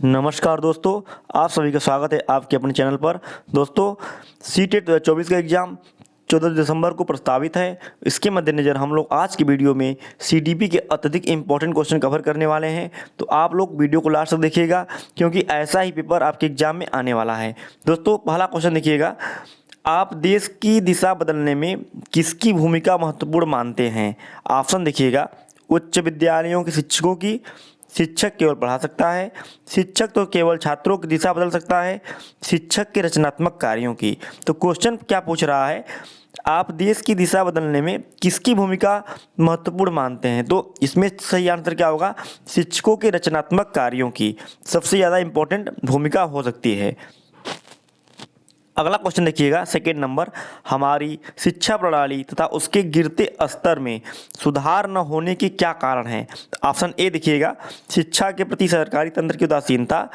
नमस्कार दोस्तों, आप सभी का स्वागत है आपके अपने चैनल पर। दोस्तों, सीटेट 24 का एग्ज़ाम 14 दिसंबर को प्रस्तावित है। इसके मद्देनज़र हम लोग आज की वीडियो में सीडीपी के अत्यधिक इंपॉर्टेंट क्वेश्चन कवर करने वाले हैं। तो आप लोग वीडियो को लास्ट तक देखिएगा, क्योंकि ऐसा ही पेपर आपके एग्जाम में आने वाला है। दोस्तों, पहला क्वेश्चन देखिएगा, आप देश की दिशा बदलने में किसकी भूमिका महत्वपूर्ण मानते हैं? ऑप्शन देखिएगा, उच्च विद्यालयों के शिक्षकों की। शिक्षक केवल पढ़ा सकता है। शिक्षक तो केवल छात्रों की दिशा बदल सकता है। शिक्षक के रचनात्मक कार्यों की। तो क्वेश्चन क्या पूछ रहा है, आप देश की दिशा बदलने में किसकी भूमिका महत्वपूर्ण मानते हैं? तो इसमें सही आंसर क्या होगा? शिक्षकों के रचनात्मक कार्यों की सबसे ज़्यादा इंपॉर्टेंट भूमिका हो सकती है। अगला क्वेश्चन देखिएगा, सेकेंड नंबर, हमारी शिक्षा प्रणाली तथा उसके गिरते स्तर में सुधार न होने के क्या कारण हैं? ऑप्शन ए देखिएगा, शिक्षा के प्रति सरकारी तंत्र की उदासीनता।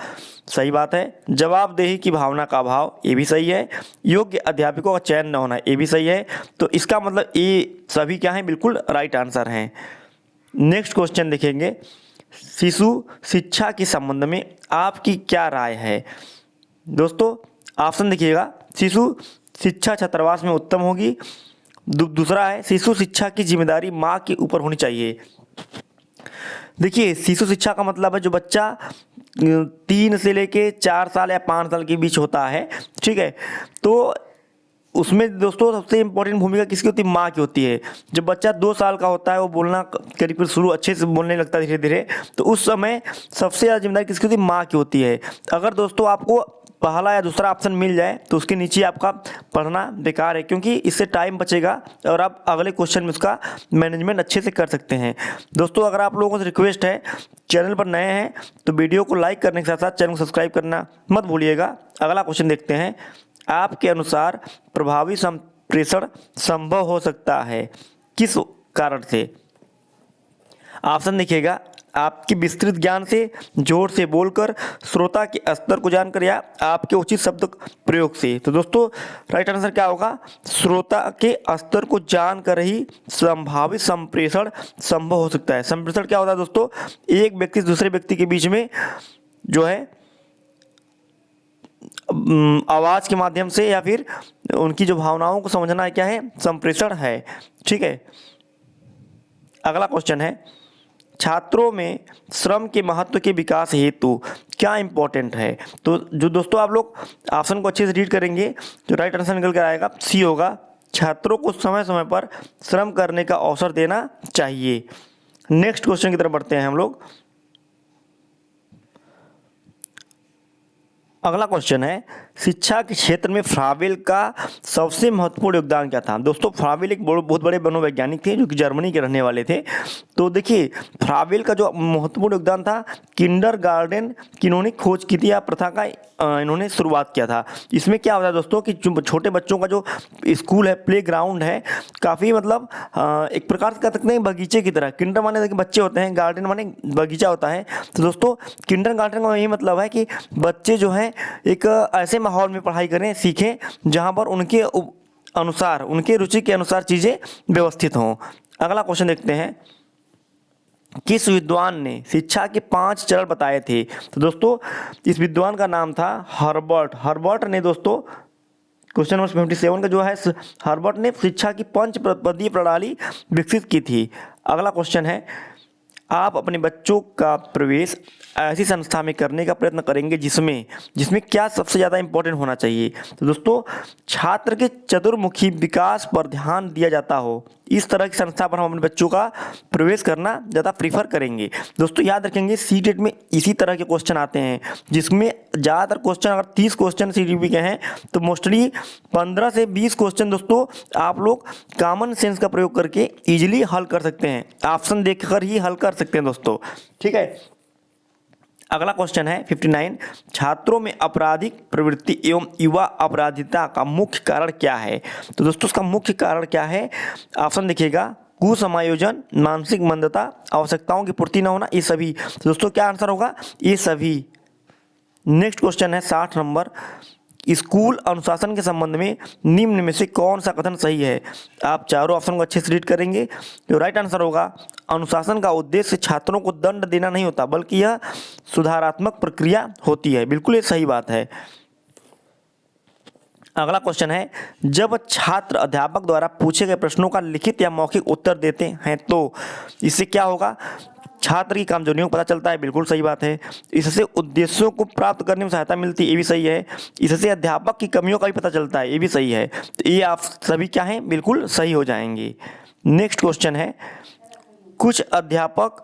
सही बात है। जवाबदेही की भावना का अभाव, ये भी सही है। योग्य अध्यापकों का चयन न होना, ये भी सही है। तो इसका मतलब ये सभी क्या है, बिल्कुल राइट आंसर हैं। नेक्स्ट क्वेश्चन देखेंगे, शिशु शिक्षा के संबंध में आपकी क्या राय है? दोस्तों, ऑप्शन देखिएगा, शिशु शिक्षा छात्रावास में उत्तम होगी। दूसरा है, शिशु शिक्षा की जिम्मेदारी माँ के ऊपर होनी चाहिए। देखिए, शिशु शिक्षा का मतलब है जो बच्चा 3 से लेके 4 साल या 5 साल के बीच होता है, ठीक है। तो उसमें दोस्तों सबसे इम्पोर्टेंट भूमिका किसकी होती है? माँ की होती है। जब बच्चा 2 साल का होता है, वो बोलना करीब शुरू अच्छे से बोलने लगता है धीरे धीरे, तो उस समय सबसे ज़्यादा जिम्मेदारी किसकी होती है? माँ की होती है। अगर दोस्तों आपको पहला या दूसरा ऑप्शन मिल जाए तो उसके नीचे आपका पढ़ना बेकार है, क्योंकि इससे टाइम बचेगा और आप अगले क्वेश्चन में उसका मैनेजमेंट अच्छे से कर सकते हैं। दोस्तों, अगर आप लोगों से रिक्वेस्ट है, चैनल पर नए हैं तो वीडियो को लाइक करने के साथ साथ चैनल को सब्सक्राइब करना मत भूलिएगा। अगला क्वेश्चन देखते हैं, आपके अनुसार प्रभावी संप्रेषण संभव हो सकता है किस कारण से? ऑप्शन देखिएगा, आपकी विस्तृत ज्ञान से, जोर से बोलकर, श्रोता के स्तर को जानकर, या आपके उचित शब्द प्रयोग से। तो दोस्तों राइट आंसर क्या होगा? श्रोता के स्तर को जानकर ही संभावित संप्रेषण संभव हो सकता है। संप्रेषण क्या होता है दोस्तों? एक व्यक्ति से दूसरे व्यक्ति के बीच में जो है आवाज़ के माध्यम से या फिर उनकी जो भावनाओं को समझना है, क्या है? संप्रेषण है, ठीक है। अगला क्वेश्चन है, छात्रों में श्रम के महत्व के विकास हेतु क्या इंपॉर्टेंट है? तो जो दोस्तों आप लोग ऑप्शन को अच्छे से रीड करेंगे, जो राइट आंसर निकल कर आएगा सी होगा, छात्रों को समय समय पर श्रम करने का अवसर देना चाहिए। नेक्स्ट क्वेश्चन की तरफ बढ़ते हैं हम लोग। अगला क्वेश्चन है, शिक्षा के क्षेत्र में फ्राबेल का सबसे महत्वपूर्ण योगदान क्या था? दोस्तों, फ्राबेल एक बहुत बड़े मनोवैज्ञानिक थे जो कि जर्मनी के रहने वाले थे। तो देखिए, फ्राबेल का जो महत्वपूर्ण योगदान था, किंडरगार्टन की इन्होंने खोज की थी या प्रथा का इन्होंने शुरुआत किया था। इसमें क्या होता है दोस्तों कि छोटे बच्चों का जो स्कूल है, प्ले ग्राउंड है, काफ़ी मतलब एक प्रकार से कह सकते हैं बगीचे की तरह। किंडर माने बच्चे होते हैं, गार्डन माने बगीचा होता है। तो दोस्तों किंडरगार्टन का यही मतलब है कि बच्चे जो हैं एक ऐसे माहौल में पढ़ाई करें, सीखें, जहाँ पर उनके अनुसार, उनके रुचि के अनुसार चीज़ें व्यवस्थित हों। अगला क्वेश्चन देखते हैं, किस विद्वान ने शिक्षा के 5 चरण बताए थे? तो दोस्तों इस विद्वान का नाम था हर्बर्ट ने दोस्तों क्वेश्चन नंबर 57 का जो है, हर्बर्ट ने शिक्षा की 5 पदीय प्रणाली विकसित की थी। अगला क्वेश्चन है, आप अपने बच्चों का प्रवेश ऐसी संस्था में करने का प्रयत्न करेंगे जिसमें क्या सबसे ज़्यादा इंपॉर्टेंट होना चाहिए? तो दोस्तों छात्र के चतुर्मुखी विकास पर ध्यान दिया जाता हो, इस तरह की संस्था पर हम अपने बच्चों का प्रवेश करना ज़्यादा प्रीफर करेंगे। दोस्तों याद रखेंगे, सीटेट में इसी तरह के क्वेश्चन आते हैं, जिसमें ज़्यादातर क्वेश्चन, अगर 30 क्वेश्चन सीटीपी के हैं तो मोस्टली 15 से 20 क्वेश्चन दोस्तों आप लोग कॉमन सेंस का प्रयोग करके ईजिली हल कर सकते हैं। ऑप्शन देखकर ही हल कर सकते हैं दोस्तों, ठीक है। अगला क्वेश्चन है 59, छात्रों में आपराधिक प्रवृत्ति एवं युवा अपराधिता का मुख्य कारण क्या है? तो दोस्तों उसका मुख्य कारण क्या है? ऑप्शन देखिएगा, कुसमायोजन, मानसिक मंदता, आवश्यकताओं की पूर्ति न होना, ये सभी। तो दोस्तों क्या आंसर होगा? ये सभी। नेक्स्ट क्वेश्चन है 60 नंबर, स्कूल अनुशासन के संबंध में निम्न में से कौन सा कथन सही है? आप चारों ऑप्शन को अच्छे से रीड करेंगे तो राइट आंसर होगा, अनुशासन का उद्देश्य छात्रों को दंड देना नहीं होता बल्कि यह सुधारात्मक प्रक्रिया होती है। बिल्कुल ये सही बात है। अगला क्वेश्चन है, जब छात्र अध्यापक द्वारा पूछे गए प्रश्नों का लिखित या मौखिक उत्तर देते हैं तो इससे क्या होगा? छात्र की कमजोरियों को पता चलता है। बिल्कुल सही बात है। इससे उद्देश्यों को प्राप्त करने में सहायता मिलती है। ये भी सही है। इससे अध्यापक की कमियों का भी पता चलता है। ये भी सही है। तो ये आप सभी क्या हैं? बिल्कुल सही हो जाएंगे। नेक्स्ट क्वेश्चन है, कुछ अध्यापक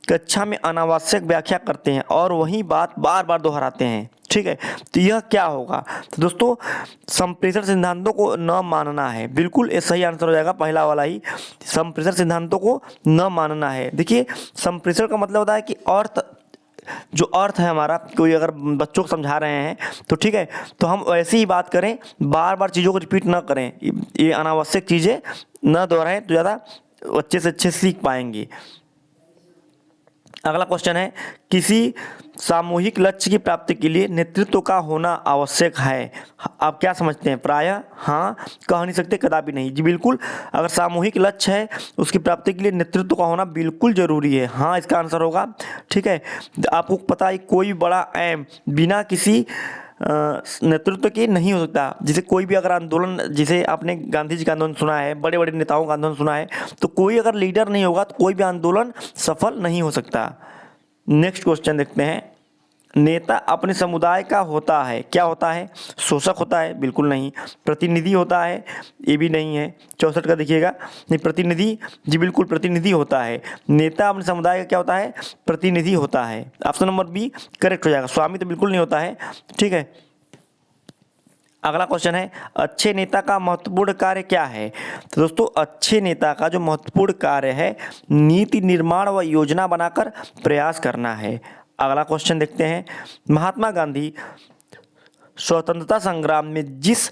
कक्षा में अनावश्यक व्याख्या करते हैं और वही बात बार बार दोहराते हैं। ठीक है, तो यह क्या होगा? तो दोस्तों, संप्रेषण सिद्धांतों को न मानना है। बिल्कुल ये सही आंसर हो जाएगा, पहला वाला ही, संप्रेषण सिद्धांतों को न मानना है। देखिए, संप्रेषण का मतलब होता है कि जो अर्थ है हमारा, कोई अगर बच्चों को समझा रहे हैं तो ठीक है, तो हम वैसे ही बात करें, बार बार चीज़ों को रिपीट ना करें, ये अनावश्यक चीज़ें न दोहराएं तो ज़्यादा अच्छे से अच्छे सीख पाएंगे। अगला क्वेश्चन है, किसी सामूहिक लक्ष्य की प्राप्ति के लिए नेतृत्व का होना आवश्यक है। आप क्या समझते हैं? प्रायः हाँ, कह नहीं सकते, कदापि नहीं। जी बिल्कुल, अगर सामूहिक लक्ष्य है उसकी प्राप्ति के लिए नेतृत्व का होना बिल्कुल जरूरी है। हाँ, इसका आंसर होगा। ठीक है, आपको पता है कोई भी बड़ा एम बिना किसी नेतृत्व के नहीं हो सकता। जैसे कोई भी अगर आंदोलन, जैसे आपने गांधी जी का आंदोलन सुना है, बड़े बड़े नेताओं का आंदोलन सुना है, तो कोई अगर लीडर नहीं होगा तो कोई भी आंदोलन सफल नहीं हो सकता। नेक्स्ट क्वेश्चन देखते हैं, नेता अपने समुदाय का होता है, क्या होता है? शोषक होता है? बिल्कुल नहीं। प्रतिनिधि होता है? ये भी नहीं है। 64 का देखिएगा, नहीं, प्रतिनिधि, जी बिल्कुल प्रतिनिधि होता है। नेता अपने समुदाय का क्या होता है? प्रतिनिधि होता है। ऑप्शन नंबर बी करेक्ट हो जाएगा। स्वामी तो बिल्कुल नहीं होता है। ठीक है, अगला क्वेश्चन है, अच्छे नेता का महत्वपूर्ण कार्य क्या है? तो दोस्तों, अच्छे नेता का जो महत्वपूर्ण कार्य है, नीति निर्माण व योजना बनाकर प्रयास करना है। अगला क्वेश्चन देखते हैं, महात्मा गांधी स्वतंत्रता संग्राम में जिस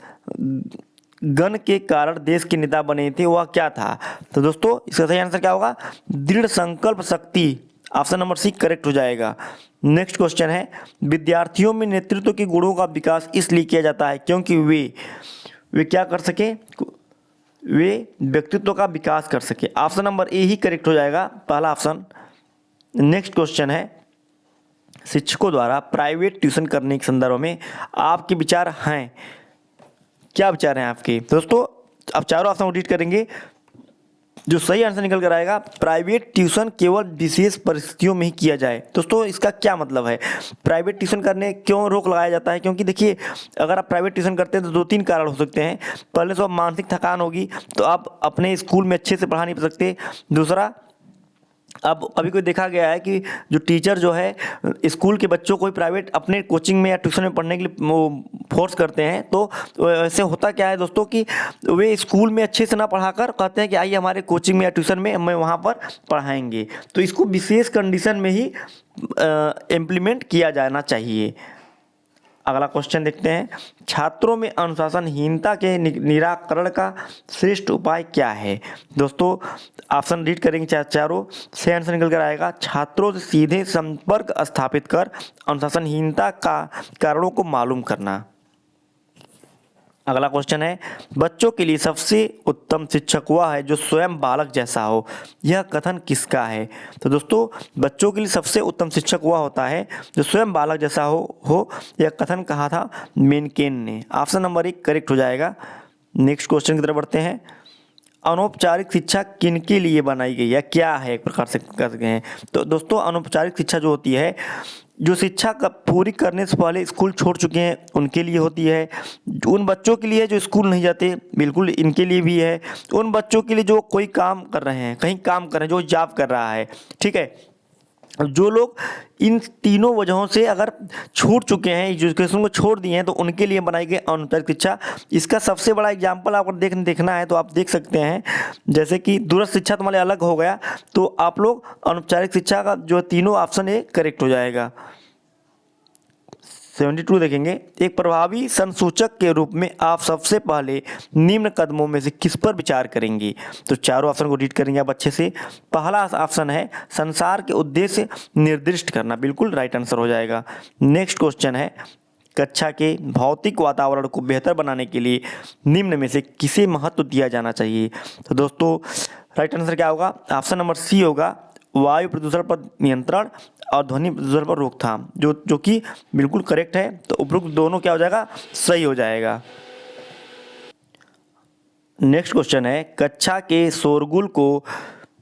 गण के कारण देश के नेता बने थे वह क्या था? तो दोस्तों, इसका सही आंसर क्या होगा? दृढ़ संकल्प शक्ति। ऑप्शन नंबर सी करेक्ट हो जाएगा। नेक्स्ट क्वेश्चन है, विद्यार्थियों में नेतृत्व के गुणों का विकास इसलिए किया जाता है क्योंकि वे क्या कर सके? वे व्यक्तित्व का विकास कर सके। Option number A he correct हो जाएगा, पहला ऑप्शन। नेक्स्ट क्वेश्चन है, शिक्षकों द्वारा प्राइवेट ट्यूशन करने के संदर्भ में आपके विचार हैं, क्या विचार हैं आपके? दोस्तों, आप चारों ऑप्शन रीड करेंगे, जो सही आंसर निकल कर आएगा, प्राइवेट ट्यूशन केवल विशेष परिस्थितियों में ही किया जाए। दोस्तों, इसका क्या मतलब है? प्राइवेट ट्यूशन करने क्यों रोक लगाया जाता है? क्योंकि देखिए, अगर आप प्राइवेट ट्यूशन करते हैं तो 2-3 कारण हो सकते हैं। पहले तो आप मानसिक थकान होगी, तो आप अपने स्कूल में अच्छे से पढ़ा नहीं सकते। दूसरा, अब अभी कोई देखा गया है कि जो टीचर जो है स्कूल के बच्चों को ही प्राइवेट अपने कोचिंग में या ट्यूशन में पढ़ने के लिए वो फोर्स करते हैं, तो ऐसे होता क्या है दोस्तों कि वे स्कूल में अच्छे से ना पढ़ाकर कहते हैं कि आइए हमारे कोचिंग में या ट्यूशन में, हमें वहाँ पर पढ़ाएंगे। तो इसको विशेष कंडीशन में ही इम्प्लीमेंट किया जाना चाहिए। अगला क्वेश्चन देखते हैं, छात्रों में अनुशासनहीनता के निराकरण का श्रेष्ठ उपाय क्या है? दोस्तों, ऑप्शन रीड करेंगे चारों, सही आंसर निकल कर आएगा, छात्रों से सीधे संपर्क स्थापित कर अनुशासनहीनता का कारणों को मालूम करना। अगला क्वेश्चन है, बच्चों के लिए सबसे उत्तम शिक्षक वह है जो स्वयं बालक जैसा हो, यह कथन किसका है? तो दोस्तों, बच्चों के लिए सबसे उत्तम शिक्षक वह होता है जो स्वयं बालक जैसा हो, यह कथन कहा था मेनकेन ने। ऑप्शन नंबर 1 करेक्ट हो जाएगा। नेक्स्ट क्वेश्चन की तरफ बढ़ते हैं, अनौपचारिक शिक्षा किनके लिए बनाई गई है, क्या है, एक प्रकार से कर सकते हैं? तो दोस्तों, अनौपचारिक शिक्षा जो होती है, जो शिक्षा का पूरी करने से पहले स्कूल छोड़ चुके हैं उनके लिए होती है। उन बच्चों के लिए जो स्कूल नहीं जाते, बिल्कुल इनके लिए भी है। उन बच्चों के लिए जो कोई काम कर रहे हैं, कहीं काम कर रहे हैं, जो जॉब कर रहा है, ठीक है, जो लोग इन तीनों वजहों से अगर छूट चुके हैं, एजुकेशन को छोड़ दिए हैं, तो उनके लिए बनाई गई अनौपचारिक शिक्षा। इसका सबसे बड़ा एग्जाम्पल आपको देखना है तो आप देख सकते हैं, जैसे कि दूरस्थ शिक्षा तुम्हारे अलग हो गया, तो आप लोग अनौपचारिक शिक्षा का जो तीनों ऑप्शन है करेक्ट हो जाएगा। 72 देखेंगे, एक प्रभावी संसूचक के रूप में आप सबसे पहले निम्न कदमों में से किस पर विचार करेंगे? तो चारों ऑप्शन को रीड करेंगे आप अच्छे से। पहला ऑप्शन है संसार के उद्देश्य निर्दिष्ट करना, बिल्कुल राइट आंसर हो जाएगा। नेक्स्ट क्वेश्चन है, कक्षा के भौतिक वातावरण को बेहतर बनाने के लिए निम्न में से किसे महत्व दिया जाना चाहिए? तो दोस्तों राइट आंसर क्या होगा? ऑप्शन नंबर सी होगा, वायु प्रदूषण पर नियंत्रण और ध्वनि प्रदूषण पर रोकथाम, जो कि बिल्कुल करेक्ट है। तो उपरोक्त दोनों क्या हो जाएगा? सही हो जाएगा। नेक्स्ट क्वेश्चन है, कक्षा के शोरगुल को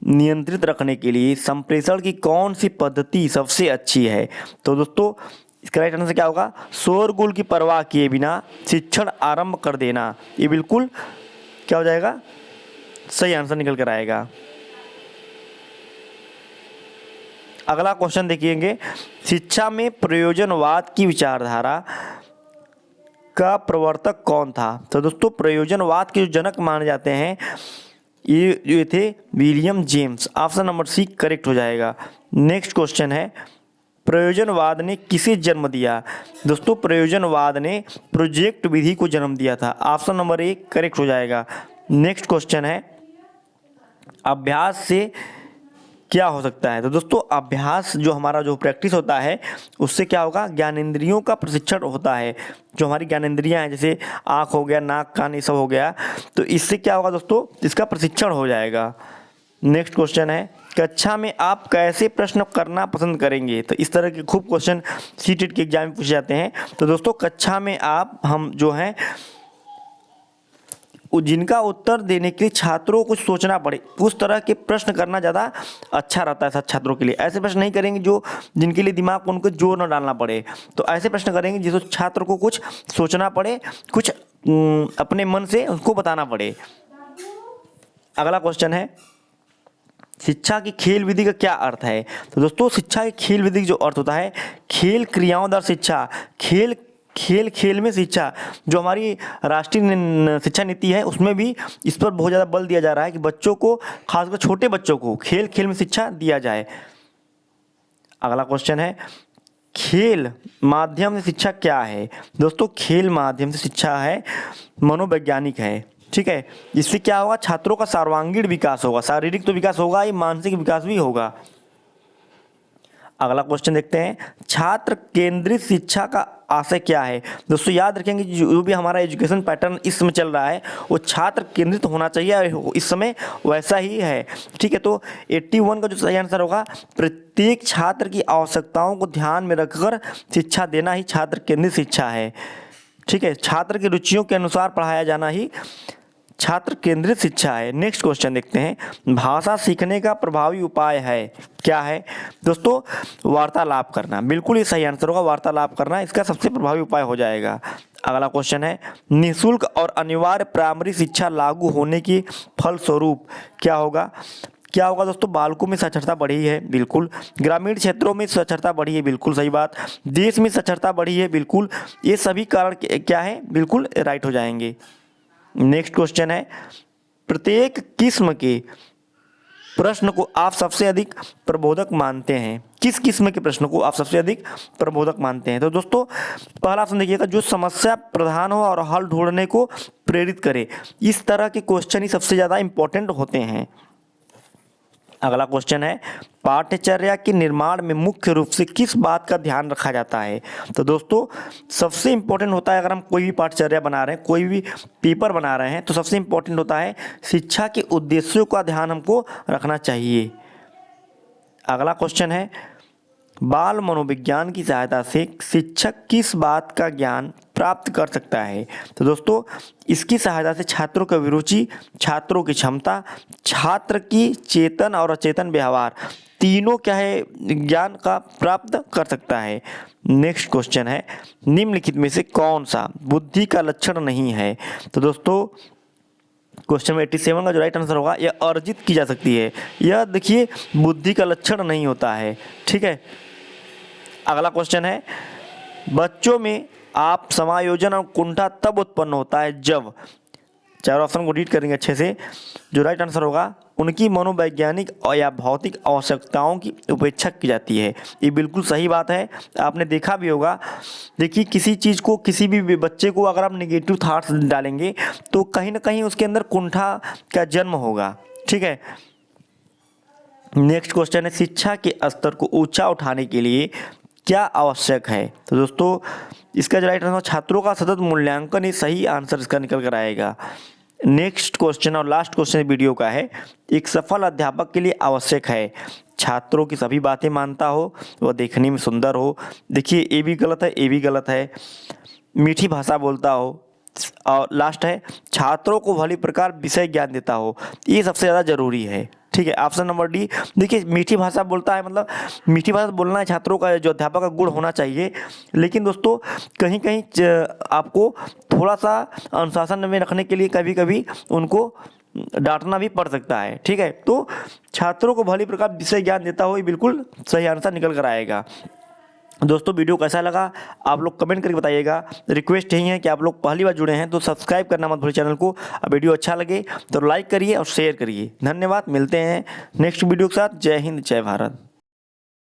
नियंत्रित रखने के लिए संप्रेषण की कौन सी पद्धति सबसे अच्छी है? तो दोस्तों इसका राइट आंसर क्या होगा? शोरगुल की परवाह किए बिना शिक्षण आरंभ कर देना। ये बिल्कुल क्या हो जाएगा? सही आंसर निकल कर आएगा। अगला क्वेश्चन देखिएंगे, शिक्षा में प्रयोजनवाद की विचारधारा का प्रवर्तक कौन था? तो दोस्तों प्रयोजनवाद के जो जनक माने जाते हैं ये थे William James. Option number C correct हो जाएगा। नेक्स्ट क्वेश्चन है, प्रयोजनवाद ने किसे जन्म दिया? दोस्तों प्रयोजनवाद ने प्रोजेक्ट विधि को जन्म दिया था। ऑप्शन नंबर ए करेक्ट हो जाएगा। नेक्स्ट क्वेश्चन है, अभ्यास से क्या हो सकता है? तो दोस्तों अभ्यास जो हमारा जो प्रैक्टिस होता है उससे क्या होगा? ज्ञानेंद्रियों का प्रशिक्षण होता है। जो हमारी ज्ञानेंद्रियां हैं जैसे आँख हो गया, नाक, कान, ये सब हो गया, तो इससे क्या होगा दोस्तों? इसका प्रशिक्षण हो जाएगा। नेक्स्ट क्वेश्चन है, कक्षा में आप कैसे प्रश्न करना पसंद करेंगे? तो इस तरह के खूब क्वेश्चन सीटेट के एग्जाम में पूछे जाते हैं। तो दोस्तों कक्षा में हम जो हैं जिनका उत्तर देने के लिए छात्रों को सोचना पड़े उस तरह के प्रश्न करना ज़्यादा अच्छा रहता है सब छात्रों के लिए। ऐसे प्रश्न नहीं करेंगे जिनके लिए दिमाग को उनको जोर न डालना पड़े। तो ऐसे प्रश्न करेंगे जिससे छात्र को कुछ सोचना पड़े, कुछ अपने मन से उसको बताना पड़े। अगला क्वेश्चन है, शिक्षा की खेल विधि का क्या अर्थ है? तो दोस्तों शिक्षा की खेल विधि का जो अर्थ होता है, खेल क्रियाओं द्वारा शिक्षा, खेल में शिक्षा। जो हमारी राष्ट्रीय शिक्षा नीति है उसमें भी इस पर बहुत ज़्यादा बल दिया जा रहा है कि बच्चों को, खासकर छोटे बच्चों को खेल में शिक्षा दिया जाए। अगला क्वेश्चन है, खेल माध्यम से शिक्षा क्या है? दोस्तों खेल माध्यम से शिक्षा है मनोवैज्ञानिक है। ठीक है, इससे क्या होगा? छात्रों का सर्वांगीण विकास होगा। शारीरिक तो विकास होगा ही, मानसिक विकास भी होगा। अगला क्वेश्चन देखते हैं, छात्र केंद्रित शिक्षा का आशय क्या है? दोस्तों याद रखेंगे जो भी हमारा एजुकेशन पैटर्न इस समय चल रहा है वो छात्र केंद्रित होना चाहिए, इस समय वैसा ही है। ठीक है, तो 81 का जो सही आंसर होगा, प्रत्येक छात्र की आवश्यकताओं को ध्यान में रखकर शिक्षा देना ही छात्र केंद्रित शिक्षा है। ठीक है, छात्र की रुचियों के अनुसार पढ़ाया जाना ही छात्र केंद्रित शिक्षा है। नेक्स्ट क्वेश्चन देखते हैं, भाषा सीखने का प्रभावी उपाय है क्या है? दोस्तों वार्तालाप करना, बिल्कुल ही सही आंसर होगा। वार्तालाप करना इसका सबसे प्रभावी उपाय हो जाएगा। अगला क्वेश्चन है, निःशुल्क और अनिवार्य प्राइमरी शिक्षा लागू होने की फलस्वरूप क्या होगा? क्या होगा दोस्तों? बालकों में साक्षरता बढ़ी है, बिल्कुल। ग्रामीण क्षेत्रों में साक्षरता बढ़ी है, बिल्कुल सही बात। देश में साक्षरता बढ़ी है, बिल्कुल। ये सभी कारण क्या है? बिल्कुल राइट हो जाएंगे। नेक्स्ट क्वेश्चन है, प्रत्येक किस्म के प्रश्न को आप सबसे अधिक प्रबोधक मानते हैं? किस किस्म के प्रश्न को आप सबसे अधिक प्रबोधक मानते हैं? तो दोस्तों पहला ऑप्शन देखिएगा, जो समस्या प्रधान हो और हल ढूंढने को प्रेरित करे। इस तरह के क्वेश्चन ही सबसे ज़्यादा इंपॉर्टेंट होते हैं। अगला क्वेश्चन है, पाठ्यचर्या के निर्माण में मुख्य रूप से किस बात का ध्यान रखा जाता है? तो दोस्तों सबसे इंपॉर्टेंट होता है, अगर हम कोई भी पाठ्यचर्या बना रहे हैं, कोई भी पेपर बना रहे हैं, तो सबसे इंपॉर्टेंट होता है शिक्षा के उद्देश्यों का ध्यान हमको रखना चाहिए। अगला क्वेश्चन है, बाल मनोविज्ञान की सहायता से शिक्षक किस बात का ज्ञान प्राप्त कर सकता है? तो दोस्तों इसकी सहायता से छात्रों की अभिरुचि, छात्रों की क्षमता, छात्र की चेतन और अचेतन व्यवहार, तीनों क्या है ज्ञान का प्राप्त कर सकता है। नेक्स्ट क्वेश्चन है, निम्नलिखित में से कौन सा बुद्धि का लक्षण नहीं है? तो दोस्तों क्वेश्चन में 87 का जो राइट आंसर होगा, यह अर्जित की जा सकती है। यह देखिए बुद्धि का लक्षण नहीं होता है। ठीक है, अगला क्वेश्चन है, बच्चों में आप समायोजन और कुंठा तब उत्पन्न होता है जब, चारों ऑप्शन को रीड करेंगे अच्छे से, जो राइट आंसर होगा, उनकी मनोवैज्ञानिक और या भौतिक आवश्यकताओं की उपेक्षा की जाती है। ये बिल्कुल सही बात है, आपने देखा भी होगा। देखिए किसी चीज़ को, किसी भी बच्चे को अगर आप नेगेटिव थॉट्स डालेंगे तो कहीं ना कहीं उसके अंदर कुंठा का जन्म होगा। ठीक है, नेक्स्ट क्वेश्चन है, शिक्षा के स्तर को ऊंचा उठाने के लिए क्या आवश्यक है। तो दोस्तों इसका जो राइट आंसर छात्रों का सतत मूल्यांकन ही सही आंसर इसका निकल कर आएगा। नेक्स्ट क्वेश्चन और लास्ट क्वेश्चन वीडियो का है, एक सफल अध्यापक के लिए आवश्यक है छात्रों की सभी बातें मानता हो, वह देखने में सुंदर हो। देखिए ए भी गलत है, ए भी गलत है। मीठी भाषा बोलता हो, और लास्ट है छात्रों को भली प्रकार विषय ज्ञान देता हो। ये सबसे ज़्यादा जरूरी है। ठीक है, ऑप्शन नंबर डी। देखिए मीठी भाषा बोलता है, मतलब मीठी भाषा बोलना है छात्रों का, जो अध्यापक का गुण होना चाहिए। लेकिन दोस्तों कहीं कहीं आपको थोड़ा सा अनुशासन में रखने के लिए कभी कभी उनको डांटना भी पड़ सकता है। ठीक है, तो छात्रों को भली प्रकार विषय ज्ञान देता हो, ये बिल्कुल सही आंसर निकल कर आएगा। दोस्तों वीडियो कैसा लगा आप लोग कमेंट करके बताइएगा। रिक्वेस्ट यही है कि आप लोग पहली बार जुड़े हैं तो सब्सक्राइब करना मत भूलिए चैनल को। वीडियो अच्छा लगे तो लाइक करिए और शेयर करिए। धन्यवाद, मिलते हैं नेक्स्ट वीडियो के साथ। जय हिंद, जय भारत।